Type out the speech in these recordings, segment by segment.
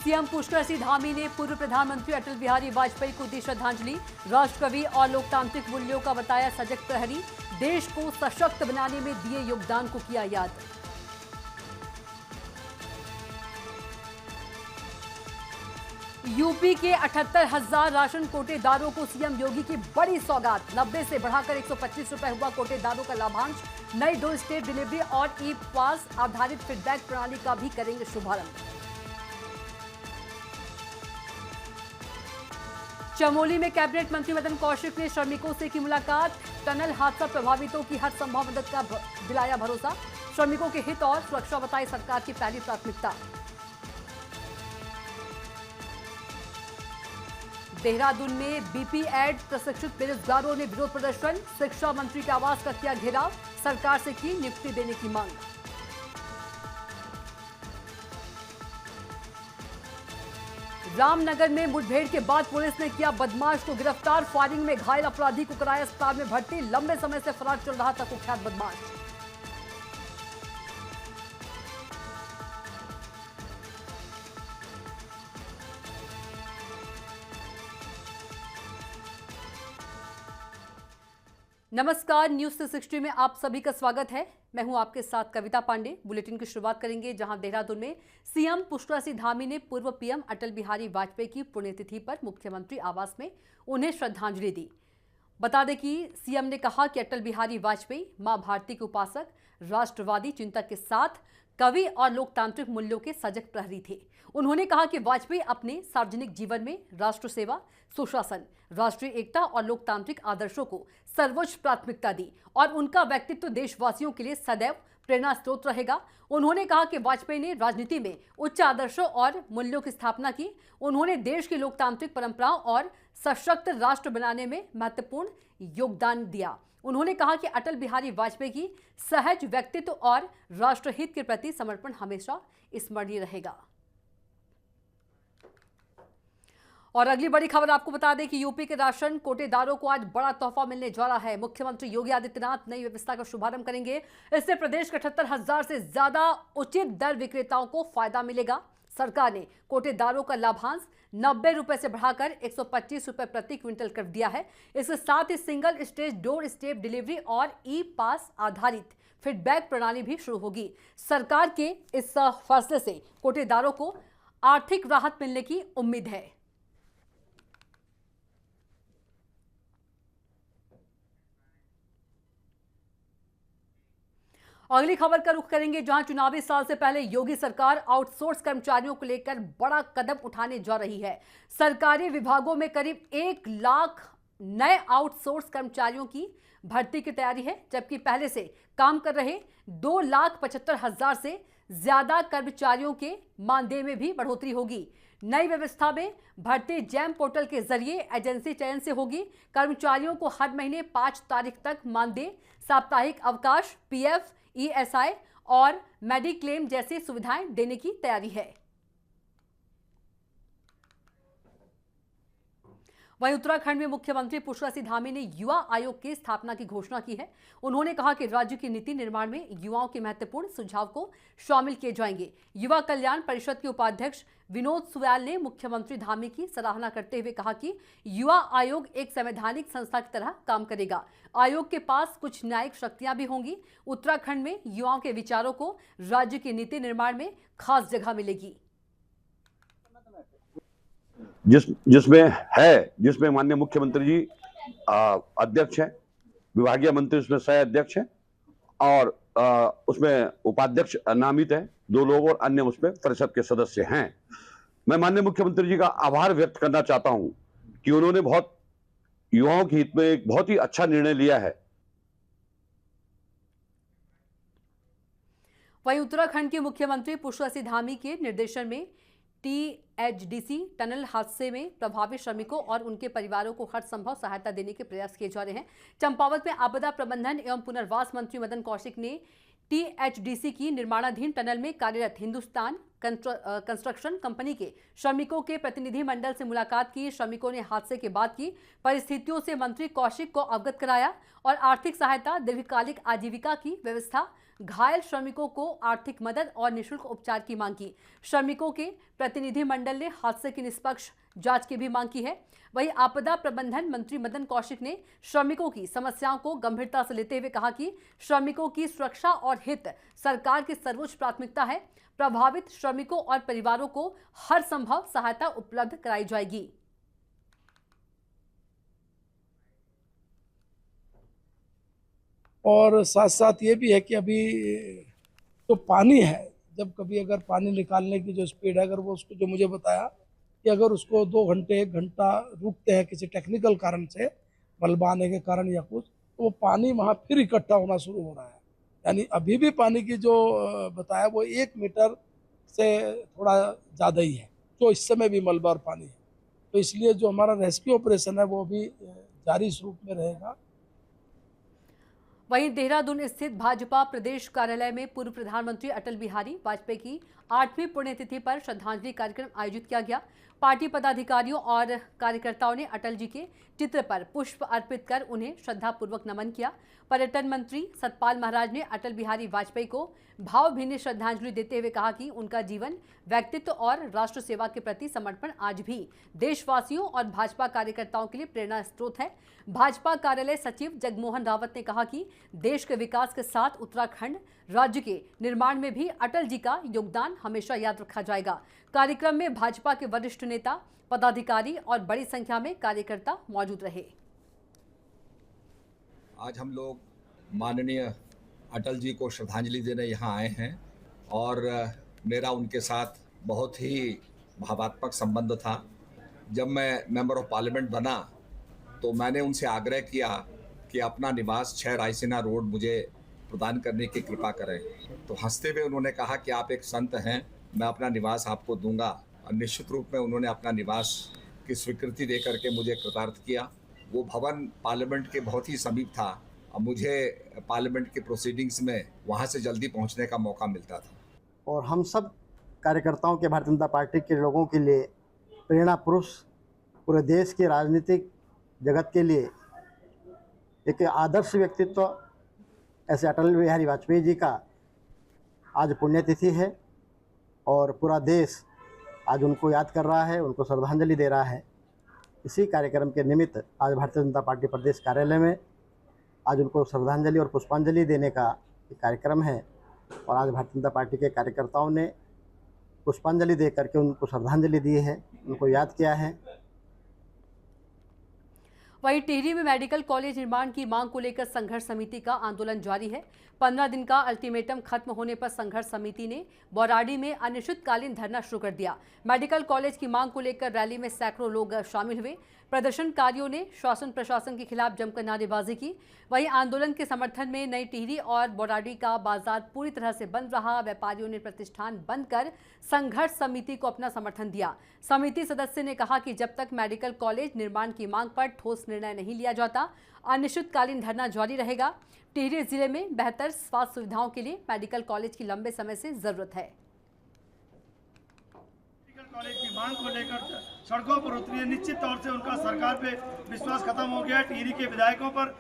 CM Pushkar Singh Dhami ने पूर्व प्रधानमंत्री अटल बिहारी वाजपेयी को दी श्रद्धांजलि। राष्ट्रकवि और लोकतांत्रिक मूल्यों का बताया सजग प्रहरी। देश को सशक्त बनाने में दिए योगदान को किया याद। यूपी के 78,000 राशन कोटेदारों को सीएम योगी की बड़ी सौगात। 90 से बढ़ाकर 125 रुपए हुआ कोटेदारों का लाभांश। नई डोर स्टेप डिलीवरी और ई पास आधारित फीडबैक प्रणाली का भी करेंगे शुभारंभ। चमोली में कैबिनेट मंत्री मदन कौशिक ने श्रमिकों से की मुलाकात। टनल हादसा प्रभावितों की हर संभव मदद का दिलाया भरोसा। श्रमिकों के हित और सुरक्षा बताई सरकार की पहली प्राथमिकता। देहरादून में बीपी एड प्रशिक्षित बेरोजगारों ने विरोध प्रदर्शन। शिक्षा मंत्री के आवास का किया घेराव। सरकार से की नियुक्ति देने की मांग। रामनगर में मुठभेड़ के बाद पुलिस ने किया बदमाश को गिरफ्तार। फायरिंग में घायल अपराधी को कराया अस्पताल में भर्ती। लंबे समय से फरार चल रहा था कुख्यात बदमाश। नमस्कार, न्यूज 360 में आप सभी का स्वागत है। मैं हूं आपके साथ कविता पांडे। बुलेटिन की शुरुआत करेंगे जहां देहरादून में सीएम पुष्कर सिंह धामी ने पूर्व पीएम अटल बिहारी वाजपेयी की पुण्यतिथि पर मुख्यमंत्री आवास में उन्हें श्रद्धांजलि दी। बता दें कि सीएम ने कहा कि अटल बिहारी वाजपेयी मां भारती के उपासक, राष्ट्रवादी चिंतक के साथ कवि और लोकतांत्रिक मूल्यों के सजग प्रहरी थे। उन्होंने कहा कि वाजपेयी अपने सार्वजनिक जीवन में राष्ट्र सेवा, सुशासन, राष्ट्रीय एकता और लोकतांत्रिक आदर्शों को सर्वोच्च प्राथमिकता दी और उनका व्यक्तित्व देशवासियों के लिए सदैव प्रेरणा स्रोत रहेगा। उन्होंने कहा कि वाजपेयी ने राजनीति में उच्च आदर्शों और मूल्यों की स्थापना की। उन्होंने देश की लोकतांत्रिक परंपराओं और सशक्त राष्ट्र बनाने में महत्वपूर्ण योगदान दिया। उन्होंने कहा कि अटल बिहारी वाजपेयी की सहज व्यक्तित्व और राष्ट्रहित के प्रति समर्पण हमेशा स्मरणीय रहेगा। और अगली बड़ी खबर आपको बता दें कि यूपी के राशन कोटेदारों को आज बड़ा तोहफा मिलने जा रहा है। मुख्यमंत्री योगी आदित्यनाथ नई व्यवस्था का शुभारंभ करेंगे। इससे प्रदेश के 78,000 से ज्यादा उचित दर विक्रेताओं को फायदा मिलेगा। सरकार ने कोटेदारों का लाभांश 90 रुपए से बढ़ाकर 125 रुपए प्रति क्विंटल कर दिया है। इसके साथ ही single stage door step delivery और ई पास आधारित फीडबैक प्रणाली भी शुरू होगी। सरकार के इस फैसले से कोटेदारों को आर्थिक राहत मिलने की उम्मीद है। अगली खबर का रुख करेंगे जहां चुनावी साल से पहले योगी सरकार आउटसोर्स कर्मचारियों को लेकर बड़ा कदम उठाने जा रही है। सरकारी विभागों में करीब 1 लाख नए आउटसोर्स कर्मचारियों की भर्ती की तैयारी है, जबकि पहले से काम कर रहे 2,75,000 से ज्यादा कर्मचारियों के मानदेय में भी बढ़ोतरी होगी। नई व्यवस्था में भर्ती जैम पोर्टल के जरिए एजेंसी चयन से होगी। कर्मचारियों को हर महीने 5 तारीख तक मानदेय, साप्ताहिक अवकाश, पीएफ, ईएसआई और मेडिक्लेम जैसी सुविधाएं देने की तैयारी है। वहीं उत्तराखंड में मुख्यमंत्री पुष्कर सिंह धामी ने युवा आयोग की स्थापना की घोषणा की है। उन्होंने कहा कि राज्य की नीति निर्माण में युवाओं के महत्वपूर्ण सुझाव को शामिल किए जाएंगे। युवा कल्याण परिषद के उपाध्यक्ष विनोद सुयाल ने मुख्यमंत्री धामी की सराहना करते हुए कहा कि युवा आयोग एक संवैधानिक संस्था की तरह काम करेगा। आयोग के पास कुछ न्यायिक शक्तियां भी होंगी। उत्तराखंड में युवाओं के विचारों को राज्य की नीति निर्माण में खास जगह मिलेगी। जिसमें माननीय मुख्यमंत्री जी अध्यक्ष हैं, विभागीय मंत्री उसमें सह अध्यक्ष हैं और उसमें उपाध्यक्ष नामित हैं 2 लोग और अन्य उसमें परिषद के सदस्य हैं। मैं माननीय मुख्यमंत्री जी का आभार व्यक्त करना चाहता हूं कि उन्होंने बहुत युवाओं के हित में एक बहुत ही अच्छा निर्णय लिया है। वहीं उत्तराखंड के मुख्यमंत्री पुष्कर सिंह धामी के निर्देशन में टीएचडीसी टनल हादसे में प्रभावित श्रमिकों और उनके परिवारों को हर संभव सहायता देने के प्रयास किए जा रहे हैं। चंपावत में आपदा प्रबंधन एवं पुनर्वास मंत्री मदन कौशिक ने टीएचडीसी की निर्माणाधीन टनल में कार्यरत हिंदुस्तान कंस्ट्रक्शन कंपनी के श्रमिकों के प्रतिनिधि मंडल से मुलाकात की। श्रमिकों ने हादसे के बाद की परिस्थितियों से मंत्री कौशिक को अवगत कराया और आर्थिक सहायता, दीर्घकालिक आजीविका की व्यवस्था, घायल श्रमिकों को आर्थिक मदद और निःशुल्क उपचार की मांग की। श्रमिकों के प्रतिनिधिमंडल ने हादसे की निष्पक्ष जांच की भी मांग की है। वहीं आपदा प्रबंधन मंत्री मदन कौशिक ने श्रमिकों की समस्याओं को गंभीरता से लेते हुए कहा कि श्रमिकों की सुरक्षा और हित सरकार की सर्वोच्च प्राथमिकता है। प्रभावित श्रमिकों और परिवारों को हर संभव सहायता उपलब्ध कराई जाएगी। और साथ साथ ये भी है कि अभी जो पानी है, जब कभी अगर पानी निकालने की जो स्पीड है, अगर वो उसको जो मुझे बताया कि अगर उसको 2 घंटे 1 घंटा रुकते हैं किसी टेक्निकल कारण से, मलबा आने के कारण या कुछ, तो वो पानी वहाँ फिर इकट्ठा होना शुरू हो रहा है। यानी अभी भी पानी की जो बताया वो 1 मीटर से थोड़ा ज़्यादा ही है, जो इस समय भी मलबा और पानी है। तो इसलिए जो हमारा रेस्क्यू ऑपरेशन है वो भी जारी स्वरूप में रहेगा। वहीं देहरादून स्थित भाजपा प्रदेश कार्यालय में पूर्व प्रधानमंत्री अटल बिहारी वाजपेयी की 8वीं पुण्यतिथि पर श्रद्धांजलि कार्यक्रम आयोजित किया गया। पार्टी पदाधिकारियों और कार्यकर्ताओं ने अटल जी के चित्र पर पुष्प अर्पित कर उन्हें श्रद्धापूर्वक नमन किया। पर्यटन मंत्री सतपाल महाराज ने अटल बिहारी वाजपेयी को भावभीनी श्रद्धांजलि देते हुए कहा कि उनका जीवन, व्यक्तित्व और राष्ट्र सेवा के प्रति समर्पण आज भी देशवासियों और भाजपा कार्यकर्ताओं के लिए प्रेरणा स्रोत है। भाजपा कार्यालय सचिव जगमोहन रावत ने कहा कि देश के विकास के साथ उत्तराखंड राज्य के निर्माण में भी अटल जी का योगदान हमेशा याद रखा जाएगा। कार्यक्रम में भाजपा के वरिष्ठ नेता, पदाधिकारी और बड़ी संख्या में कार्यकर्ता मौजूद रहे। आज हम लोग माननीय अटल जी को श्रद्धांजलि देने यहाँ आए हैं और मेरा उनके साथ बहुत ही भावात्मक संबंध था। जब मैं मेंबर ऑफ पार्लियामेंट बना तो मैंने उनसे आग्रह किया कि अपना निवास 6 रायसीना रोड मुझे प्रदान करने की कृपा करें। तो हंसते हुए उन्होंने कहा कि आप एक संत हैं, मैं अपना निवास आपको दूंगा। और निश्चित रूप में उन्होंने अपना निवास की स्वीकृति दे करके मुझे कृतार्थ किया। वो भवन पार्लियामेंट के बहुत ही समीप था और मुझे पार्लियामेंट के प्रोसीडिंग्स में वहाँ से जल्दी पहुँचने का मौका मिलता था। और हम सब कार्यकर्ताओं के, भारतीय जनता पार्टी के लोगों के लिए प्रेरणा पुरुष, पूरे देश के राजनीतिक जगत के लिए एक आदर्श व्यक्तित्व ऐसे अटल बिहारी वाजपेयी जी का आज पुण्यतिथि है और पूरा देश आज उनको याद कर रहा है, उनको श्रद्धांजलि दे रहा है। इसी कार्यक्रम के निमित्त आज भारतीय जनता पार्टी प्रदेश कार्यालय में आज उनको श्रद्धांजलि और पुष्पांजलि देने का एक कार्यक्रम है और आज भारतीय जनता पार्टी के कार्यकर्ताओं ने पुष्पांजलि दे करके उनको श्रद्धांजलि दी है, उनको याद किया है। वहीं टिहरी में मेडिकल कॉलेज निर्माण की मांग को लेकर संघर्ष समिति का आंदोलन जारी है। 15 दिन का अल्टीमेटम खत्म होने पर संघर्ष समिति ने बौराड़ी में अनिश्चितकालीन धरना शुरू कर दिया। मेडिकल कॉलेज की मांग को लेकर रैली में सैकड़ों लोग शामिल हुए। प्रदर्शनकारियों ने शासन प्रशासन के खिलाफ जमकर नारेबाजी की। वहीं आंदोलन के समर्थन में नई टिहरी और बौराड़ी का बाजार पूरी तरह से बंद रहा। व्यापारियों ने प्रतिष्ठान बंद कर संघर्ष समिति को अपना समर्थन दिया। समिति सदस्य ने कहा कि जब तक मेडिकल कॉलेज निर्माण की मांग पर ठोस निर्णय नहीं लिया जाता, अनिश्चितकालीन धरना जारी रहेगा। टिहरी जिले में बेहतर स्वास्थ्य सुविधाओं के लिए मेडिकल कॉलेज की लंबे समय से जरूरत है। कॉलेज की मांग को लेकर सड़कों पर उतरी है। निश्चित तौर से उनका सरकार पे विश्वास खत्म हो गया है, टिहरी के विधायकों पर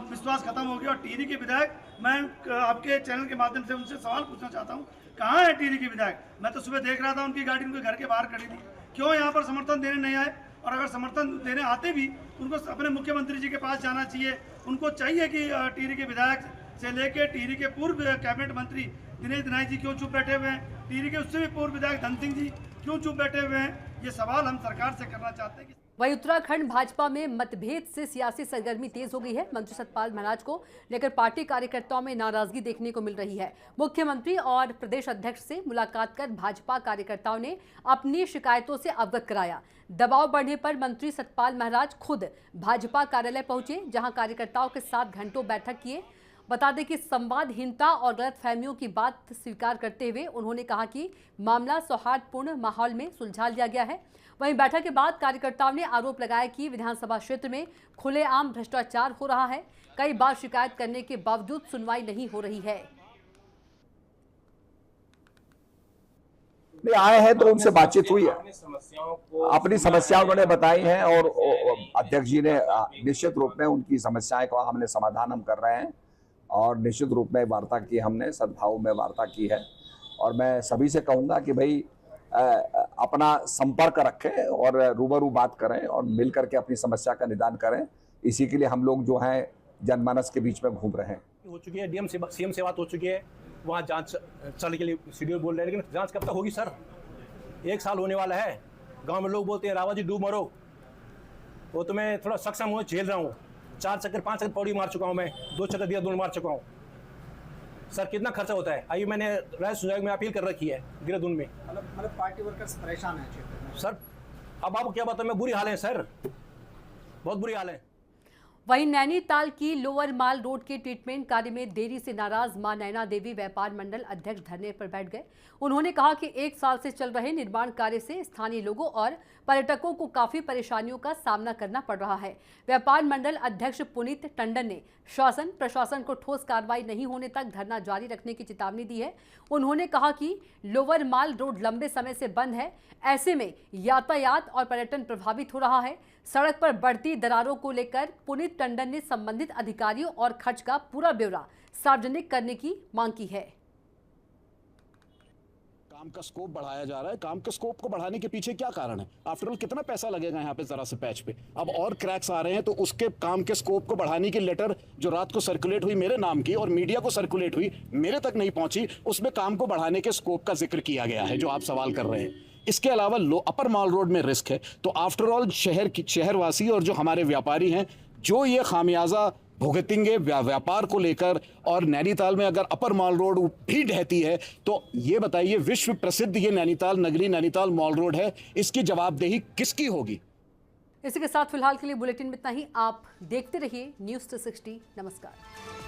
विश्वास खत्म हो गया। और टिहरी के विधायक, मैं आपके चैनल के माध्यम से उनसे सवाल पूछना चाहता हूँ, कहाँ है टिहरी के विधायक? मैं तो सुबह देख रहा था उनकी गाड़ी उनके घर के बाहर खड़ी थी। क्यों यहाँ पर समर्थन देने नहीं आए? और अगर समर्थन देने आते भी, उनको अपने मुख्यमंत्री जी के पास जाना चाहिए। उनको चाहिए कि टिहरी के विधायक से लेकर टिहरी के पूर्व कैबिनेट मंत्री दिनेश दिनाई जी क्यों चुप बैठे हुए हैं, टिहरी के उससे भी पूर्व विधायक धन सिंह जी क्यों चुप बैठे हुए हैं, ये सवाल हम सरकार से करना चाहते हैं। वहीं उत्तराखंड भाजपा में मतभेद से सियासी सरगर्मी तेज हो गई है। मंत्री सतपाल महाराज को लेकर पार्टी कार्यकर्ताओं में नाराजगी देखने को मिल रही है। मुख्यमंत्री और प्रदेश अध्यक्ष से मुलाकात कर भाजपा कार्यकर्ताओं ने अपनी शिकायतों से अवगत कराया। दबाव बढ़ने पर मंत्री सतपाल महाराज खुद भाजपा कार्यालय पहुंचे, जहां कार्यकर्ताओं के साथ घंटों बैठक किए। बता दें कि संवादहीनता और गलतफहमियों की बात स्वीकार करते हुए उन्होंने कहा कि मामला सौहार्दपूर्ण माहौल में सुलझा लिया गया है। वहीं बैठक के बाद कार्यकर्ताओं ने आरोप लगाया कि विधानसभा क्षेत्र में खुलेआम भ्रष्टाचार हो रहा है। कई बार शिकायत करने के बावजूद सुनवाई नहीं हो रही है। आए हैं तो उनसे बातचीत हुई है, अपनी समस्या उन्होंने बताई हैं और अध्यक्ष जी ने निश्चित रूप में उनकी समस्याएं का हमने समाधान हम कर रहे हैं और निश्चित रूप में वार्ता की, हमने सद्भाव में वार्ता की है। और मैं सभी से कहूँगा कि भाई अपना संपर्क रखें और रूबरू बात करें और मिल करके अपनी समस्या का निदान करें। इसी के लिए हम लोग जो हैं जनमानस के बीच में घूम रहे हैं। हो चुकी है, डीएम सीएम से बात हो चुकी है, वहाँ जांच चलने के लिए शेड्यूल बोल रहे हैं, लेकिन जांच कब तक होगी सर? 1 साल होने वाला है। गांव में लोग बोलते हैं रावत जी डूब मरो, वो तो मैं थोड़ा सक्षम हूँ, झेल रहा हूँ। 4 चक्कर 5 चक्कर पौड़ी मार चुका हूँ मैं, 2 चक्कर दिया 2 मार चुका हूँ। सर कितना खर्चा होता है? आइए मैंने राज्य सुजाग में अपील कर रखी है देहरादून में। मतलब पार्टी वर्कर्स परेशान है क्षेत्र में सर। अब आपको क्या बताऊँ मैं, बुरी हाल है सर, बहुत बुरी हाल है। वहीं नैनीताल की लोअर माल रोड के ट्रीटमेंट कार्य में देरी से नाराज मां नैना देवी व्यापार मंडल अध्यक्ष धरने पर बैठ गए। उन्होंने कहा कि 1 साल से चल रहे निर्माण कार्य से स्थानीय लोगों और पर्यटकों को काफी परेशानियों का सामना करना पड़ रहा है। व्यापार मंडल अध्यक्ष पुनीत टंडन ने शासन प्रशासन को ठोस कार्रवाई नहीं होने तक धरना जारी रखने की चेतावनी दी है। उन्होंने कहा कि लोअर माल रोड लंबे समय से बंद है, ऐसे में यातायात और पर्यटन प्रभावित हो रहा है। सड़क पर बढ़ती दरारों को लेकर पुनीत टंडन ने संबंधित अधिकारियों और खर्च का पूरा ब्यौरा सार्वजनिक करने की मांग की है। काम का स्कोप बढ़ाया जा रहा है। काम के स्कोप को बढ़ाने के पीछे क्या कारण है? आफ्टर ऑल कितना पैसा लगेगा यहाँ पे जरा से पैच पे? अब और क्रैक्स आ रहे हैं तो उसके काम के स्कोप को बढ़ाने की लेटर जो रात को सर्कुलेट हुई मेरे नाम की और मीडिया को सर्कुलेट हुई, मेरे तक नहीं पहुंची, उसमें काम को बढ़ाने के स्कोप का जिक्र किया गया है जो आप सवाल कर रहे हैं। इसके अलावा अपर माल रोड में रिस्क है, तो आफ्टर ऑल शहरवासी और जो हमारे व्यापारी हैं जो ये खामियाजा भुगतेंगे व्यापार को लेकर, और नैनीताल में अगर अपर माल रोड भी ढहती है तो ये बताइए विश्व प्रसिद्ध ये नैनीताल नगरी नैनीताल माल रोड है, इसकी जवाबदेही किसकी होगी? इसी के साथ फिलहाल के लिए बुलेटिन में इतना ही। आप देखते रहिए न्यूज़ 360। नमस्कार।